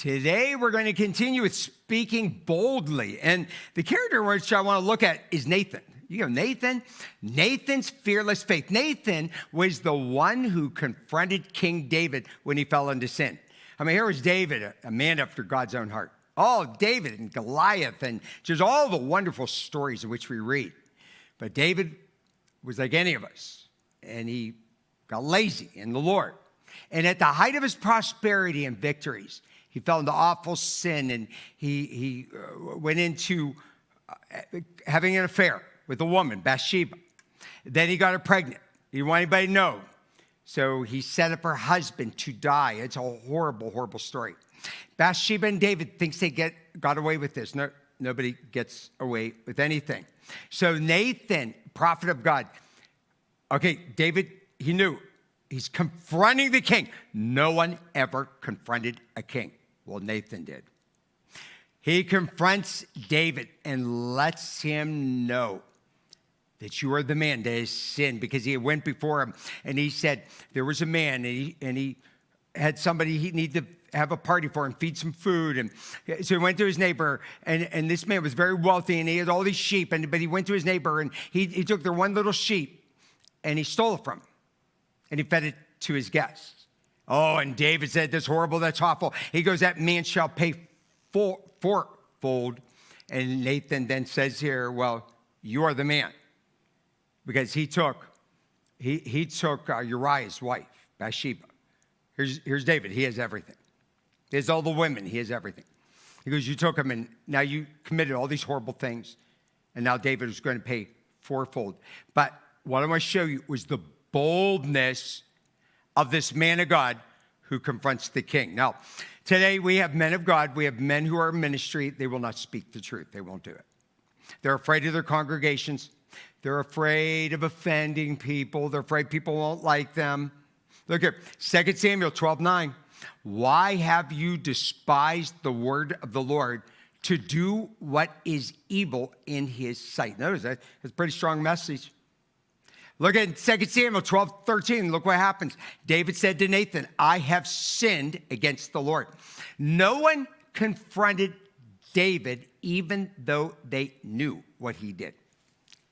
Today, we're going to continue with speaking boldly. And the character which I want to look at is Nathan. You know, Nathan's fearless faith. Nathan was the one who confronted King David when he fell into sin. I mean, here was David, a man after God's own heart. Oh, David and Goliath and just all the wonderful stories in which we read. But David was like any of us, and he got lazy in the Lord. And at the height of his prosperity and victories, he fell into awful sin, and he went into having an affair with a woman, Bathsheba. Then he got her pregnant. He didn't want anybody to know. So he set up her husband to die. It's a horrible, horrible story. Bathsheba and David thinks they got away with this. No, nobody gets away with anything. So Nathan, prophet of God, okay, David, he knew. He's confronting the king. No one ever confronted a king. Well, Nathan did. He confronts David and lets him know that you are the man that has sinned, because he went before him and he said there was a man and he had somebody he needed to have a party for and feed some food. And so he went to his neighbor, and this man was very wealthy and he had all these sheep, but he went to his neighbor and he took their one little sheep and he stole it from him and he fed it to his guests. Oh, and David said, that's horrible, that's awful. He goes, that man shall pay fourfold. And Nathan then says here, well, you are the man. Because he took Uriah's wife, Bathsheba. Here's David. He has everything. He has all the women. He has everything. He goes, you took him, and now you committed all these horrible things, and now David is going to pay fourfold. But what I want to show you was the boldness of this man of God who confronts the king. Now, today we have men of God. We have men who are in ministry. They will not speak the truth. They won't do it. They're afraid of their congregations. They're afraid of offending people. They're afraid people won't like them. Look here, 2 Samuel 12:9. Why have you despised the word of the Lord to do what is evil in his sight? Notice that. It's a pretty strong message. Look at 2 Samuel 12:13. Look what happens. David said to Nathan, I have sinned against the Lord. No one confronted David even though they knew what he did,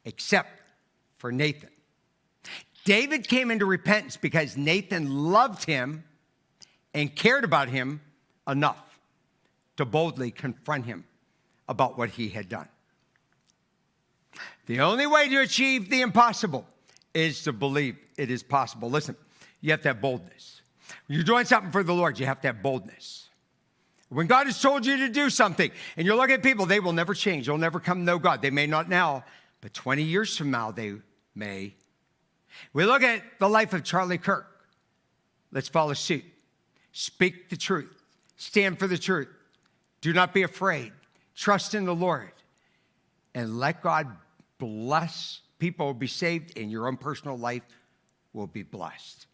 except for Nathan. David came into repentance because Nathan loved him and cared about him enough to boldly confront him about what he had done. The only way to achieve the impossible is to believe it is possible. Listen, you have to have boldness. When you're doing something for the Lord, you have to have boldness. When God has told you to do something, and you're looking at people, they will never change. They'll never come to know God. They may not now, but 20 years from now, they may. We look at the life of Charlie Kirk. Let's follow suit. Speak the truth. Stand for the truth. Do not be afraid. Trust in the Lord. And let God bless. People will be saved, and your own personal life will be blessed.